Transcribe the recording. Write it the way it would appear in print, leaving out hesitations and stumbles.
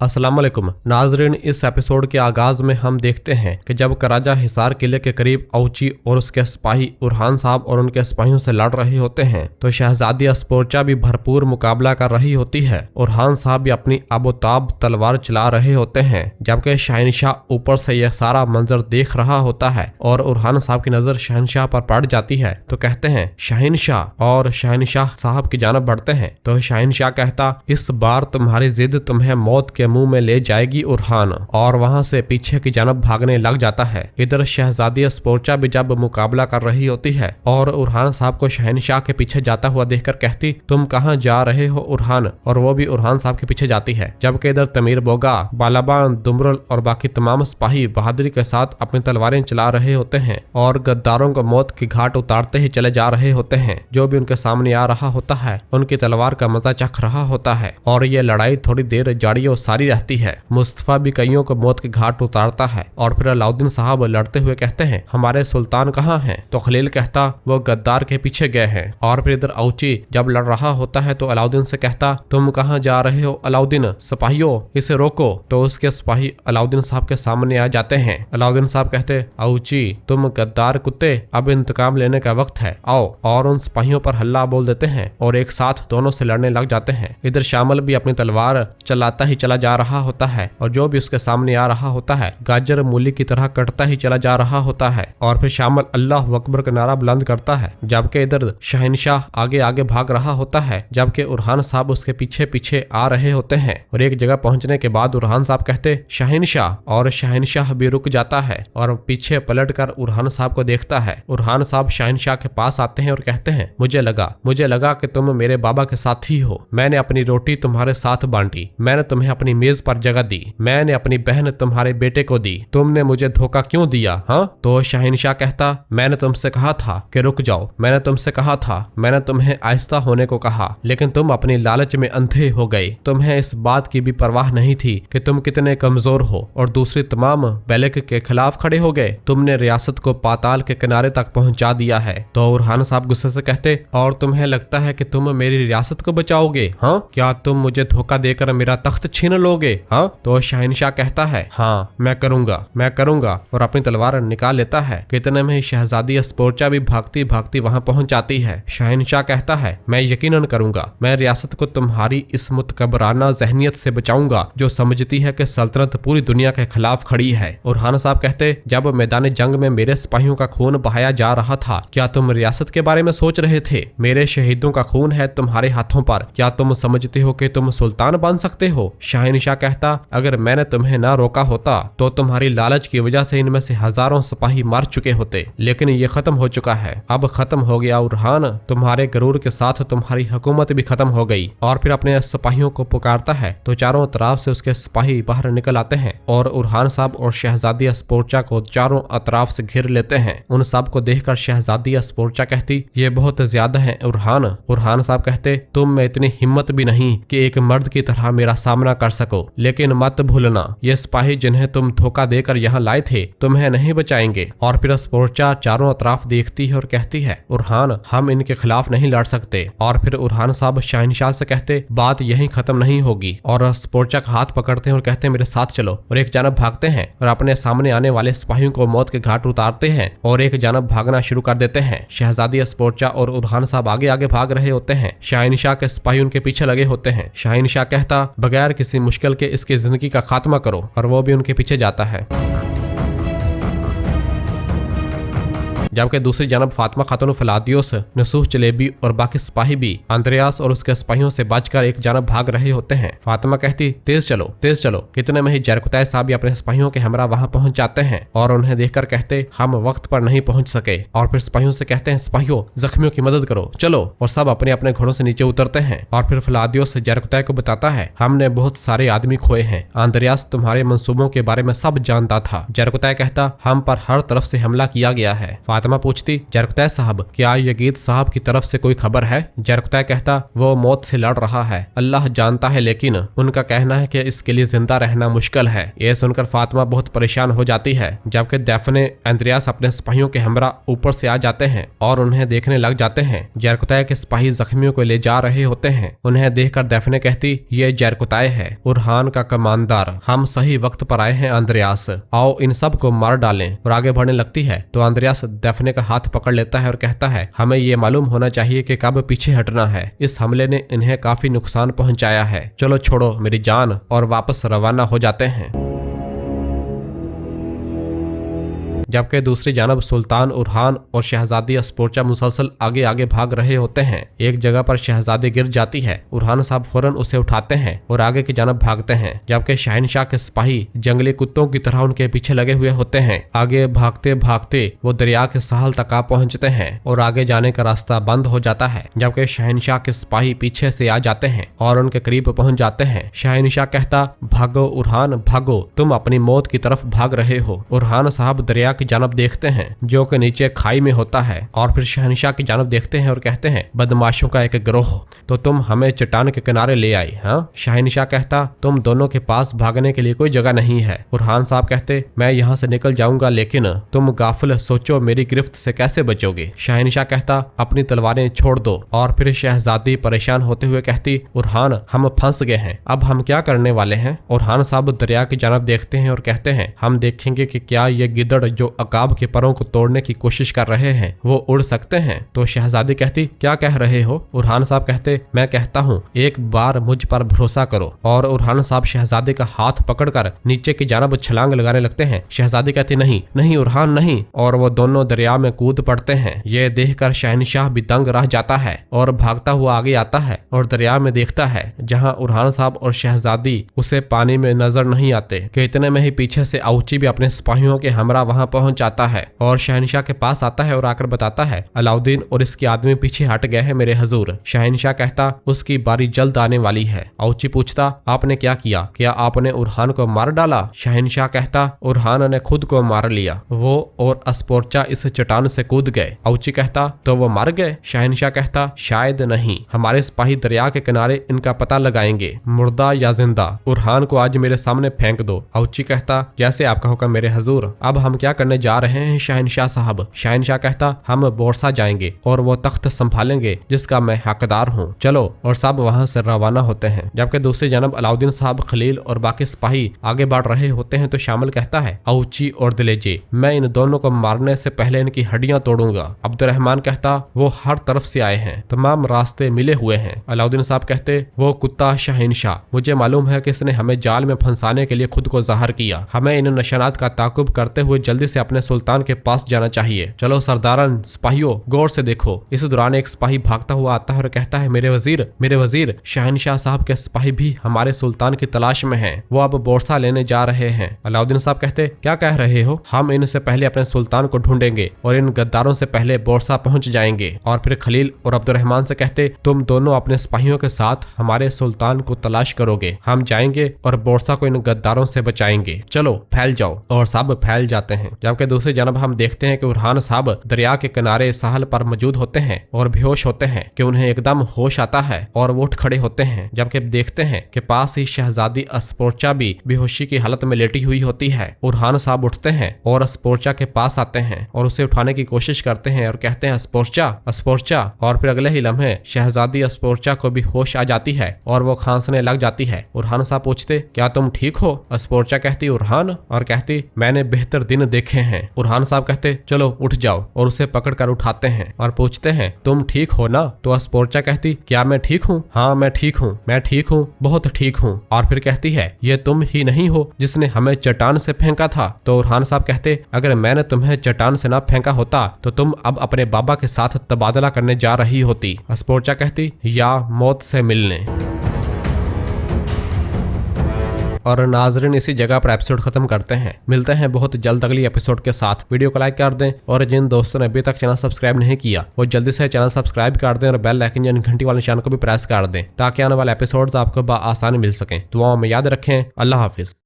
अस्सलाम वालेकुम नाजरीन। इस एपिसोड के आगाज में हम देखते हैं कि जब कराजा हिसार किले के करीब औची और उसके सिपाही उरहान साहब और उनके सिपाहियों से लड़ रहे होते हैं तो शहजादी अस्पोर्चा भी भरपूर मुकाबला कर रही होती है। उरहान साहब भी अपनी आबोताब तलवार चला रहे होते हैं, जबकि शहनशाह ऊपर से यह सारा मंजर देख रहा होता है और उरहान साहब की नजर शहनशाह पर पड़ जाती है तो कहते हैं शहनशाह, और शहनशाह साहब की जानब बढ़ते हैं तो शहनशाह कहता, इस बार तुम्हारी जिद तुम्हें मौत के मुंह में ले जाएगी उरहान, और वहां से पीछे की जानब भागने लग जाता है। इधर शहजादी अस्पोर्चा भी जब मुकाबला कर रही होती है और उरहान साहब को शहनशाह के पीछे जाता हुआ देखकर कहती, तुम कहां जा रहे हो उरहान, और वो भी उरहान साहब के पीछे जाती है। जबकि इधर तमीर बोगा, बालाबान, दुमरल और बाकी तमाम सिपाही बहादुरी के साथ अपनी तलवारें चला रहे होते हैं और गद्दारों को मौत की घाट उतारते ही चले जा रहे होते हैं। जो भी उनके सामने आ रहा होता है उनकी तलवार का मजा चख रहा होता है और ये लड़ाई थोड़ी देर जारी और सारी रहती है। मुस्तफा भी कईयों को मौत के घाट उतारता है और फिर अलाउद्दीन साहब लड़ते हुए कहते हैं, हमारे सुल्तान कहाँ हैं? तो खलील कहता, वो गद्दार के पीछे गए हैं। और फिर इधर औची जब लड़ रहा होता है तो अलाउद्दीन से कहता, तुम कहाँ जा रहे हो अलाउद्दीन, सिपाहियों इसे रोको। तो उसके सिपाही अलाउद्दीन साहब के सामने आ जाते हैं। अलाउद्दीन साहब कहते, औची तुम गद्दार कुत्ते, अब इंतकाम लेने का वक्त है, आओ। और उन सिपाहियों पर हल्ला बोल देते हैं और एक साथ दोनों से लड़ने लग जाते हैं। इधर शामिल भी अपनी तलवार चलाता ही चला जा रहा होता है और जो भी उसके सामने आ रहा होता है गाजर मूली की तरह कटता ही चला जा रहा होता है। और फिर शामिल अल्लाह अकबर का नारा बुलंद करता है, जबकि इधर शहनशाह आगे आगे भाग रहा होता है, जबकि उरहान साहब उसके पीछे पीछे आ रहे होते हैं। और एक जगह पहुंचने के बाद उरहान साहब कहते शहनशाह, और शहनशाह भी रुक जाता है और पीछे पलट कर उरहान साहब को देखता है। उरहान साहब शहनशाह के पास आते हैं और कहते हैं, मुझे लगा कि तुम मेरे बाबा के साथ ही हो। मैंने अपनी रोटी तुम्हारे साथ बांटी, मैंने तुम्हें अपनी मेज पर जगह दी, मैंने अपनी बहन तुम्हारे बेटे को दी, तुमने मुझे धोखा क्यों दिया? हाँ? तो शहनशाह कहता, मैंने तुमसे कहा था कि रुक जाओ, मैंने तुमसे कहा था, मैंने तुम्हें आहिस्ता होने को कहा, लेकिन तुम अपनी लालच में अंधे हो गए। तुम्हें इस बात की भी परवाह नहीं थी कि तुम कितने कमजोर हो और दूसरी तमाम बेलक के खिलाफ खड़े हो गए। तुमने रियासत को पाताल के किनारे तक पहुंचा दिया है। तो उरहान साहब गुस्से से कहते, और तुम्हें लगता है कि तुम मेरी रियासत को बचाओगे? हाँ? क्या तुम मुझे धोखा देकर मेरा तख्त छीन लोगे? हाँ? तो शहनशाह कहता है, हाँ मैं करूंगा, और अपनी तलवार निकाल लेता है। कितने में ही शहजादी अस्पोर्चा भी भागती भागती वहां पहुंच जाती है। शहनशाह कहता है, मैं यकीनन करूंगा, मैं रियासत को तुम्हारी इस मुतकबराना जहनियत से बचाऊंगा जो समझती है कि सल्तनत पूरी दुनिया के खिलाफ खड़ी है। उरहान साहब कहते, जब मैदान जंग में मेरे सिपाहियों का खून बहाया जा रहा था, क्या तुम रियासत के बारे में सोच रहे थे? मेरे शहीदों का खून है तुम्हारे हाथों पर, क्या तुम समझते हो कि तुम सुल्तान बन सकते हो? शहनशाह कहता, अगर मैंने तुम्हें ना रोका होता तो तुम्हारी लालच की वजह से इनमें से हजारों सिपाही मर चुके होते, लेकिन ये खत्म हो चुका है। अब खत्म हो गया उरहान, तुम्हारे गरूर के साथ तुम्हारी हुकूमत भी खत्म हो गई। और फिर अपने सिपाहियों को पुकारता है तो चारों तरफ से उसके सिपाही बाहर निकल आते हैं और उरहान साहब और शहजादी अस्पोर्चा को चारों अतराफ से घेर लेते हैं। उन सब को देखकर शहजादी अस्पोर्चा कहती, ये बहुत ज्यादा है उरहान। उरहान साहब कहते, तुम में इतनी हिम्मत भी नहीं कि एक मर्द की तरह मेरा सामना कर सको, लेकिन मत भूलना ये सिपाही जिन्हें तुम धोखा देकर यहाँ लाए थे तुम्हें नहीं बचाएंगे। और फिर अस्पोर्चा चारों अतराफ देखती है और कहती है, उरहान हम इनके खिलाफ नहीं लड़ सकते। और फिर उरहान साहब शहनशाह से कहते, बात यहीं खत्म नहीं होगी। और अस्पोर्चा का हाथ पकड़ते हैं और कहते हैं, मेरे साथ चलो। और एक जानब भागते हैं और अपने सामने आने वाले सिपाहियों को मौत के घाट उतारते हैं और एक जानब भागना शुरू कर देते हैं। शहजादी अस्पोर्चा और उरहान साहब आगे आगे भाग रहे होते हैं। शहनशाह के सिपाही उनके पीछे लगे होते हैं। शहनशाह कहता, बगैर किसी मुश्किल के इसकी जिंदगी का खात्मा करो, और वो भी उनके पीछे जाता है। जबकि दूसरी जानब फातिमा खातून फलादियोस, नसूह चलेबी और बाकी सिपाही भी अंद्रयास और उसके सिपाहियों से बचकर एक जानब भाग रहे होते हैं। फातिमा कहती, तेज चलो। कितने में ही जरकुतै साहब भी अपने सिपाहियों के हमरा वहां पहुंच जाते हैं और उन्हें देखकर कहते, हम वक्त पर नहीं पहुंच सके। और फिर सिपाहियों से कहते हैं, सिपाहियों जख्मियों की मदद करो, चलो। और सब अपने अपने घोड़ों से नीचे उतरते हैं। और फिर फलादियोस जरकुतै को बताता है, हमने बहुत सारे आदमी खोए हैं, अंद्रयास तुम्हारे मंसूबों के बारे में सब जानता था। जरकुतै कहता, हम पर हर तरफ से हमला किया गया है। फातिमा पूछती, जरकुतै साहब क्या यगीद साहब की तरफ से कोई खबर है? जरकुतै कहता, वो मौत से लड़ रहा है, अल्लाह जानता है, लेकिन उनका कहना है कि इसके लिए जिंदा रहना मुश्किल है। ये सुनकर फातिमा बहुत परेशान हो जाती है, जबकि दैफने अंद्रियास अपने सिपाहियों के हमरा ऊपर से आ जाते हैं और उन्हें देखने लग जाते हैं। जरकुतै के सिपाही जख्मियों को ले जा रहे होते हैं। उन्हें देखकर दैफने कहती, ये जरकुतै है, उरहान का कमांडर, हम सही वक्त पर आए हैं अंद्रियास, आओ इन सब को मार डालें। और आगे बढ़ने लगती है तो अंद्रियास दैफने का हाथ पकड़ लेता है और कहता है, हमें ये मालूम होना चाहिए कि कब पीछे हटना है, इस हमले ने इन्हें काफी नुकसान पहुंचाया है, चलो छोड़ो मेरी जान, और वापस रवाना हो जाते हैं। जबकि दूसरी जानब सुल्तान उरहान और शहजादी अस्पोर्चा मुसलसल आगे आगे भाग रहे होते हैं। एक जगह पर शहजादी गिर जाती है, उरहान साहब फौरन उसे उठाते हैं और आगे की जानब भागते हैं, जबकि शहनशाह के सिपाही जंगली कुत्तों की तरह उनके पीछे लगे हुए होते हैं। आगे भागते भागते वो दरिया के साहल तक आ पहुंचते हैं और आगे जाने का रास्ता बंद हो जाता है, जबकि शहनशाह के सिपाही पीछे से आ जाते हैं और उनके करीब पहुंच जाते हैं। शहनशाह कहता, भागो उरहान भागो, तुम अपनी मौत की तरफ भाग रहे हो। उरहान साहब दरिया की जानब देखते हैं जो कि नीचे खाई में होता है, और फिर शहनशाह की जानब देखते हैं और कहते हैं, बदमाशों का एक गिरोह, तो तुम हमें चट्टान के किनारे ले आई। हाँ, शहनशाह कहता, तुम दोनों के पास भागने के लिए कोई जगह नहीं है। उरहान साहब कहते, मैं यहाँ से निकल जाऊंगा, लेकिन तुम गाफिल सोचो मेरी गिरफ्त से कैसे बचोगे। शहनशाह कहता, अपनी तलवारें छोड़ दो। और फिर शहजादी परेशान होते हुए कहती, उरहान हम फंस गए हैं, अब हम क्या करने वाले हैं। उरहान साहब दरिया की जानब देखते हैं और कहते हैं, हम देखेंगे कि क्या ये गिदड़ जो अकाब के परों को तोड़ने की कोशिश कर रहे हैं वो उड़ सकते हैं। तो शहजादी कहती, क्या कह रहे हो। उरहान साहब कहते, मैं कहता हूँ एक बार मुझ पर भरोसा करो। और उरहान साहब शहजादी का हाथ पकड़कर नीचे की जानब छलांग लगाने लगते हैं। शहजादी कहती, नहीं नहीं उरहान नहीं, और वो दोनों दरिया में कूद पड़ते हैं। ये देखकर शहनशाह भी दंग रह जाता है और भागता हुआ आगे आता है और दरिया में देखता है, जहाँ उरहान साहब और शहजादी उसे पानी में नजर नहीं आते कि इतने में ही पीछे से आउची भी अपने सिपाहियों के हमरा वहां पहुंच जाता है और शहनशाह के पास आता है और आकर बताता है, अलाउद्दीन और इसके आदमी पीछे हट गए हैं मेरे हजूर। शहनशाह कहता, उसकी बारी जल्द आने वाली है। आउची पूछता, आपने क्या किया, क्या आपने उरहान को मार डाला। शहनशाह कहता, उरहान ने खुद को मार लिया, वो और अस्पोर्चा इस चट्टान से कूद गए। आउची कहता, तो वो मर गए। शहनशाह कहता, शायद नहीं, हमारे सिपाही दरिया के किनारे इनका पता लगाएंगे, मुर्दा या जिंदा। उरहान को आज मेरे सामने फेंक दो। आउची कहता, जैसे आपका हुक्म मेरे हजूर। अब हम क्या करने जा रहे हैं शहनशाह साहब। शहनशाह कहता, हम बोरसा जाएंगे और वो तख्त संभालेंगे जिसका मैं हकदार हूँ, चलो। और सब वहाँ से रवाना होते हैं। जबकि दूसरी जानब अलाउद्दीन साहब, खलील और बाकी सिपाही आगे बढ़ रहे होते हैं तो शामिल कहता है, आउची और दिलेजे, मैं इन दोनों को मारने से पहले इनकी हड्डियां तोड़ूंगा। अब्दुर्रहमान कहता, वो हर तरफ से आए हैं, तमाम रास्ते मिले हुए हैं। अलाउद्दीन साहब कहते, वो कुत्ता शहनशाह, मुझे मालूम है कि इसने हमें जाल में फंसाने के लिए खुद को ज़ाहिर किया। हमें इन निशानात का ताकुब करते हुए जल्दी से अपने सुल्तान के पास जाना चाहिए। चलो सरदारन, सिपाहियों, गौर से देखो। इस दौरान एक सिपाही भागता हुआ आता है और कहता है, मेरे वजीर, मेरे वजीर, शहनशाह साहब के सिपाही भी हमारे सुल्तान की तलाश में हैं, वो अब बोरसा लेने जा रहे हैं। अलाउद्दीन साहब कहते, क्या कह रहे हो, हम इनसे पहले अपने सुल्तान को ढूंढेंगे और इन गद्दारों से पहले बोरसा पहुंच जाएंगे। और फिर खलील और अब्दुर्रहमान से कहते, तुम दोनों अपने सिपाहियों के साथ हमारे सुल्तान को तलाश करोगे, हम जाएंगे और बोरसा को इन गद्दारों से बचाएंगे, चलो फैल जाओ। और सब फैल जाते हैं। जबकि दूसरी जानब हम देखते हैं कि उरहान साहब दरिया के किनारे साहल पर मौजूद होते हैं और बेहोश होते हैं कि उन्हें एकदम होश आता है और वो उठ खड़े होते हैं। जबकि देखते हैं कि पास ही शहजादी अस्पोर्चा भी बेहोशी की हालत में लेटी हुई होती है। उरहान साहब उठते हैं और अस्पोर्चा के पास आते हैं और उसे उठाने की कोशिश करते हैं और कहते हैं, अस्पोर्चा, अस्पोर्चा। और फिर अगले ही लम्हे शहजादी अस्पोर्चा को भी होश आ जाती है और वो खांसने लग जाती है। उरहान साहब पूछते, क्या तुम ठीक हो। अस्पोर्चा कहती, उरहान, और कहती, मैंने बेहतर दिन देखे हैं। उरहान साहब कहते, चलो उठ जाओ, और उसे पकड़कर उठाते हैं और पूछते हैं, तुम ठीक हो ना। तो अस्पोर्चा कहती, क्या मैं ठीक हूँ। हाँ मैं ठीक हूँ, मैं ठीक हूँ, बहुत ठीक हूँ। और फिर कहती है, ये तुम ही नहीं हो जिसने हमें चट्टान से फेंका था। तो उरहान साहब कहते, अगर मैंने तुम्हें चट्टान से ना फेंका होता तो तुम अब अपने बाबा के साथ तबादला करने जा रही होती। अस्पोर्चा कहती, या मौत से मिलने। और नाजरीन, इसी जगह पर एपिसोड खत्म करते हैं। मिलते हैं बहुत जल्द अगली एपिसोड के साथ। वीडियो को लाइक कर दें और जिन दोस्तों ने अभी तक चैनल सब्सक्राइब नहीं किया वो जल्दी से चैनल सब्सक्राइब कर दें और बेल आइकन यानी घंटी वाले निशान को भी प्रेस कर दें ताकि आने वाले एपिसोड्स आपको आसानी मिल सकें। दुआओं में याद रखें। अल्लाह हाफिज।